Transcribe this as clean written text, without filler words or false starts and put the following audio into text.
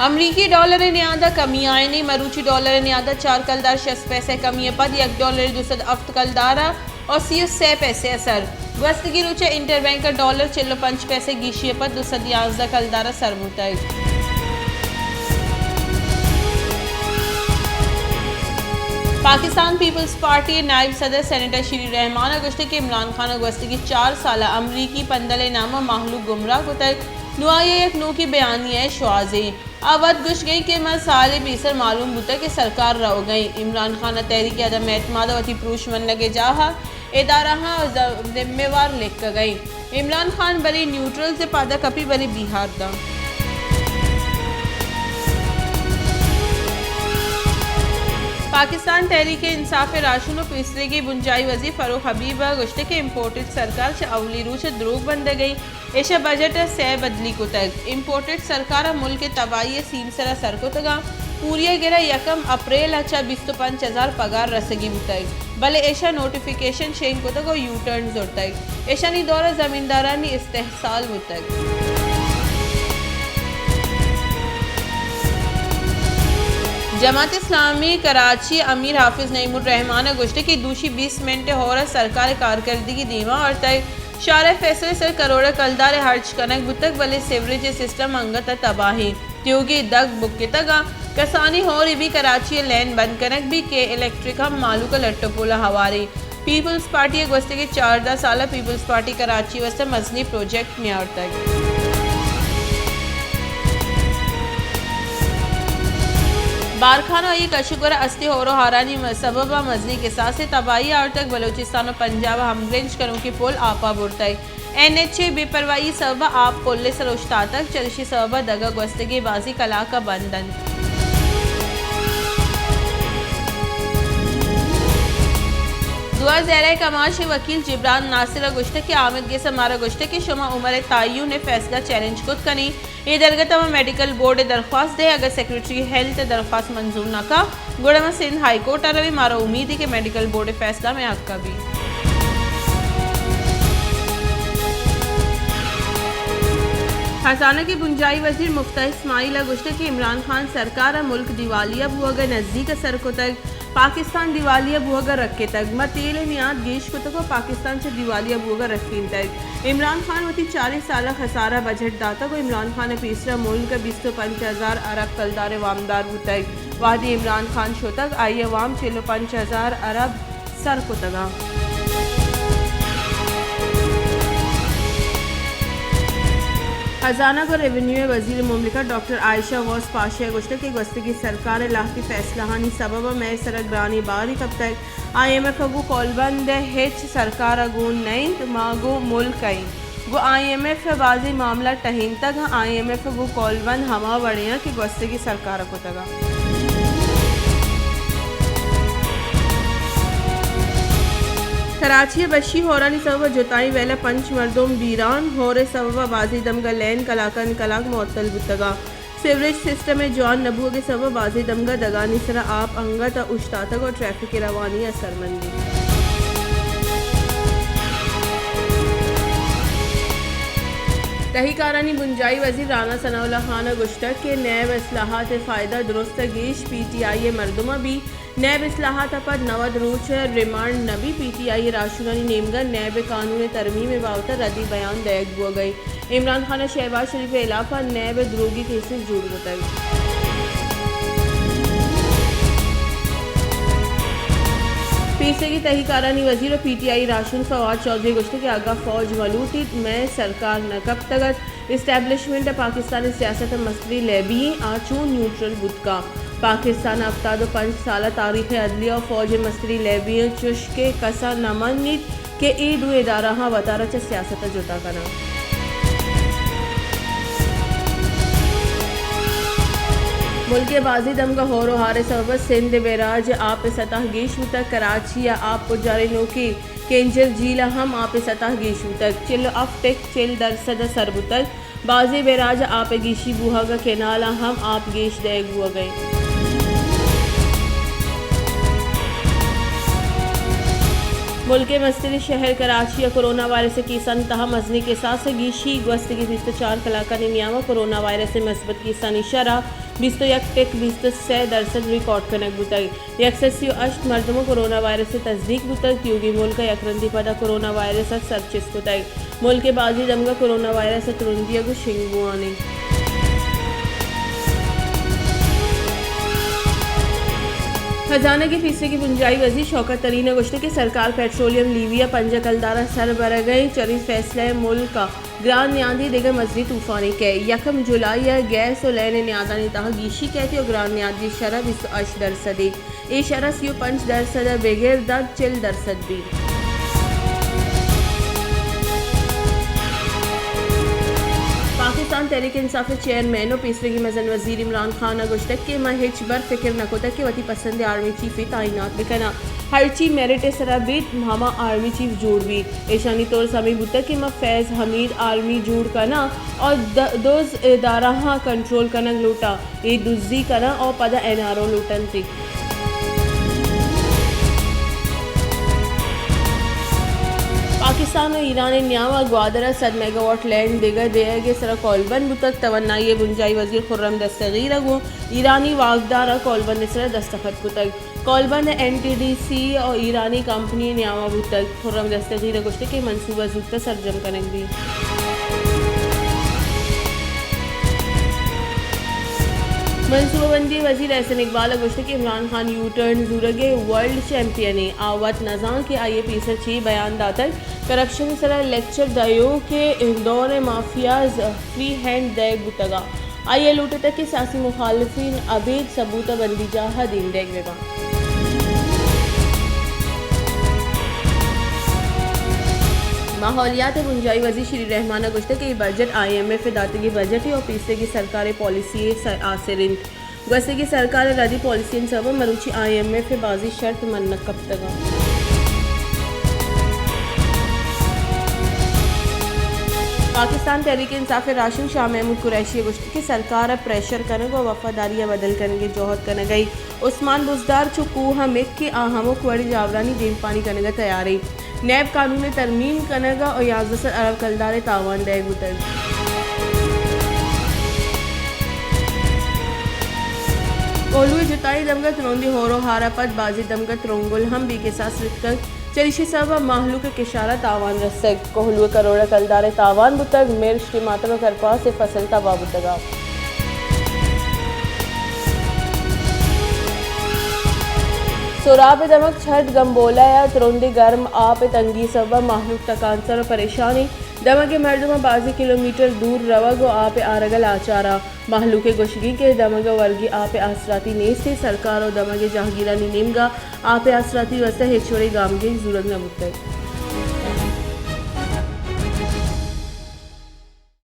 अमरीकी डॉलर न्यादा कमी आयनी मरूची डॉलर न्यादा 4 कलदार 60 पैसे कमी पद $1 200 अफ्त कलदारा और 6 पैसे असर वस्तगी रुचे इंटरबैंक डॉलर 5 पैसे गीशी पद 211 कलदारा सरमुतय पाकिस्तान पीपल्स पार्टी नायब सदर सेनेटर श्री रहमान गुश्ते के इमरान खान गुस्तगी 4 साल अमरीकी पंदले नामा माहलू गुमराह गुतर नुआये एक नो की बयानी है शुआजे अवध गुश गई के मसाले बेसर मालूम बुता के सरकार रहो गई इमरान खान तहरीक अदम एतमाद वती प्रूश मन लगे जाहा इदारा जिम्मेवार लिख कर गई इमरान खान बड़ी न्यूट्रल से पादा कपी बड़ी बिहार दा पाकिस्तान तहरीक इंसाफ राशुन फैसले की बुंजाई वजीर फरूख हबीब गुश्ते के इम्पोर्टेड सरकार से अवली रूच द्रोग बंद गई ऐशा बजट सह बदली को तक इम्पोर्टेड सरकार मुल्क के तबाही सीम सरा सर को तगा पूरिया गिरा 1 अप्रैल अच्छा 25,000 पगार रसगी तक भले ऐशा नोटिफिकेशन शेन को तक यू टर्न जोर तक ऐशा नी दौरा जमींदारानी इस्तेहसाल तक जमात इस्लामी कराची अमीर हाफिज नईमुर रहमान गुश्ते की दूसरी 20 मिनट हो रहा सरकार कारकर्दगी दीवा और तय शार फैसले सर करोड़ कलदार हर्ज कनक बुतक बले सेवरेज सिस्टम अंगत तबाही त्योगी दग बुक्के तगा कसानी हो रही भी कराची लैन बंद कनक भी के इलेक्ट्रिक हम मालू का लट्टोपोला हवारी पीपल्स पार्टी गुस्ते के 4 साल पीपल्स पार्टी कराची वस्ते मजनी प्रोजेक्ट म्यार तक बारखाना एक अशुगर अस्ती हो हारानी सबबा मजनी के साथ से तबाही और तक बलोचिस्तान और पंजाब हमग्रेंज करों की पोल आपा बुरतई NHA बेपरवाही सबबा आप पोल्ले सरोश्ता तक चलशी सबबा दगा गस्तगी बाजी कला का बंधन दुआ ज़ैर कमाश वकील जिब्रान नासिर गुश्ते के आमिद के समारा गुश्ते की शुमा उमर तायू ने फैसला चैलेंज खुद कनी ये दरगतमा मेडिकल बोर्ड दरख्वास्त दे अगर सेक्रेटरी हेल्थ दरख्वास्त मंजूर न का गुड़मा सिंध हाई कोर्ट अरवी मारा उम्मीद है कि मेडिकल बोर्ड फैसला में आपका भी खजाना की बुंजाई वजीर मुफ्ता इस्माइल गुश्ते की इमरान खान सरकार मुल्क दिवालिया बुआगा नज़दीक सर को तक पाकिस्तान दिवालिया बुआगा रखे तक मतेल नियात गेश को तक पाकिस्तान से दिवालिया बुआगा रखीन तक इमरान खान वती 40 साल खसारा बजट दाता को इमरान खान तीसरा मुल्क 25,000 अरब कलदार वामदार तक वादी इमरान खान शो तक आई अवाम 5,000 अरब सर को तगा खजाना को रेवेन्यू वजीर मुमलिकत डॉक्टर आयशा गौस पाशा गुश्ते की गस्तगी सरकार लाह की फैसलाहानी सबब मैं सरग्रानी बारी कब तक IMF गो कॉलबंद हेच सरकार गो नहीं मागो मुल्क गो IMF बाजी मामला टहीन तक IMF गो कॉलबंद हमा बढ़िया की गस्तगी सरकार को तगा कराची बशी होरानी सबब जुताई वेला पंच मर्दोम बीरान होरे सबब बाजी दमगा लैन कलाकन कलाक मुअत्तल बुतगा सीवरेज सिस्टम में जवान नबू के सबब बाजी दमगा दगानी सरा आप अंगत उश्तातक और ट्रैफिक की रवानी असरमंदी तहीकारानी बुंजाई वजीर राना सनाउल्लाह खान गुश्तक के नैब इस्लाहात फ़ायदा दुरुस्त गेश PTI मरदुमा भी नैब इस्लाहात पर 90 रोज रिमांड नबी PTI राशुनानी नेमगा नैब कानून तरमीम बावतर रद्दी बयान दैग हुआ गई इमरान खान शहबाज शरीफ इलाफा नैब द्रोगी केसेस जुड़ बताई पीछे की तहीकारानी वजीर और PTI राशन फवाद चौधरी गुश्ते के आगा फौज मलूटी में सरकार नकब तगत इस्टेब्लिशमेंट पाकिस्तानी सियासत मसली लेबी आचू न्यूट्रल बुतका पाकिस्तान अफ्ताद 5 साल तारीख अदलिया और फौज मसली लेबी चुश के कसा नमनित के ईद इदारा वतारा च सियासत जुता कना मुल्क बाजी दमगा होरो हारे सबब सिंध बेराज आप सतह गेशू तक कराची या आप पुजारी नोकी केंजर झीला हम आप सतह गेशू तक चिल अफ्टेक चिल दरसद सरबु तक बाजी बेराज आप गीशी बुहा का केनाला हम आप गेश दैग हुआ गए मुल्क के मस्तिरी शहर कराची या कोरोना वायरस की संतहा मजनी के साथ गीशी गस्तगी 24 कलाका ने नियामा कोरोना वायरस से मस्बत की सनी शरह 21% रिकॉर्ड कनक बुतई 108 मर्दमो कोरोना वायरस से तस्दीक बुतक त्योगी मुल्क यकरंदी पदा कोरोना वायरस सरचिस बुतई मुल्क के बाजी दमगा कोरोना वायरस तुरंदिया को शिंगुआनी खजाना की फीसदी की पुंजाई वजीर शौकत तरीन ने गुश्त की सरकार पेट्रोलियम लीविया पंजा कलदारा सर बर गई चरी फैसला मुल्क का ग्रान न्यादी देगर मजदी तूफानी के यकम जुलाई या गैस और लैन न्यादा ने तहा गीशी कहती और ग्रान न्यादी शरह 28% ए शरह 5% बेगैर दर्द 40% भी पाकिस्तान तहरीक इंसाफ चेयरमैन और पीसरे की मजन वजीर इमरान खान अगुश्तक के महिच बर फिक्र नकोता के वती पसंद आर्मी चीफ तैनात बिकना हर चीफ मेरिट सराबित मामा आर्मी चीफ जोड़ भी ऐशानी तौर समी बुतक के फैज़ हमीद आर्मी जोड़ करना और दोज इदारा कंट्रोल करना लूटा ये दुजी करना और पदा NRO लूटन थी पाकिस्तान और ईरान न्यामा ग्वादरा 100 मेगावाट लैंड देगा देगे सरा कौलबन बुतक तवन्नाई बुंजाई वजीर खुर्रम दस्तगीर अगो ईरानी वागदारा कौलबन सरा दस्तखत बुतक कौलबन NTDC और ईरानी कंपनी न्यामा बुतक खुर्रम दस्तगीर गुश्त के मनसूबा जुत्ता सरजम कनक दी मनसूबाबंदी वजीर एहसन इकबाल गुश्त के इमरान खान यू टर्न जुरगे वर्ल्ड चैंपियन आवत नज़ाम के IAP सर 6 बयान दातर करप्शन सरा लेक्चर दयो के इंदौर माफियाज फ्री हैंड दैग बुतगा आइए लूटे तक के सियासी मुखालफिन अबेद सबूता बंदी जाहा दिन दैग वेगा माहौलियात बुंजाई वजीर श्री रहमान गुश्त के बजट IMF दातगी बजट और पीछे की सरकार पॉलिसी आसरिन गस्ते की सरकार रदी पॉलिसी सब मरूची IMF बाजी शर्त मन कब तक पाकिस्तान तहरीक इंसाफ राशिद शाह महमूद कुरैशी गुश्त की सरकार प्रेशर करने को वफादारियाँ बदल करने जोहद करने गई उस्मान बुजदार चुकूह मिक की आहमो कुड़ी जावरानी जेल पानी करने का तैयारी नैब कानून में तरमीम कनेगा और 11 अरब कलदार तावान दैग उतर कोलुए जुताई दमगत रोंदी होरो हारा पद बाजी दमगत रोंगुल हम बी के साथ रितकर चलिशी सब माहलू के किशारा तावान रसक कोहलुए करोड़ा कलदार तावान बुतग मिर्च टमाटर और करपा से फसल तबा बुतगा सुराब दमक छठ गम्बोला या तुरंदी गर्म आप तंगी सबा माहलूक तकांसर और परेशानी दमक के मर्दमा बाजी किलोमीटर दूर रवग व आप आरगल आचारा माहलूक गोशगी के दमग वर्गी आप आसराती नेस्ते सरकार और दमग जहांगीरा निनेमगा आप आसराती वस्ता हेचोड़े गामगे जरूरत न बुतक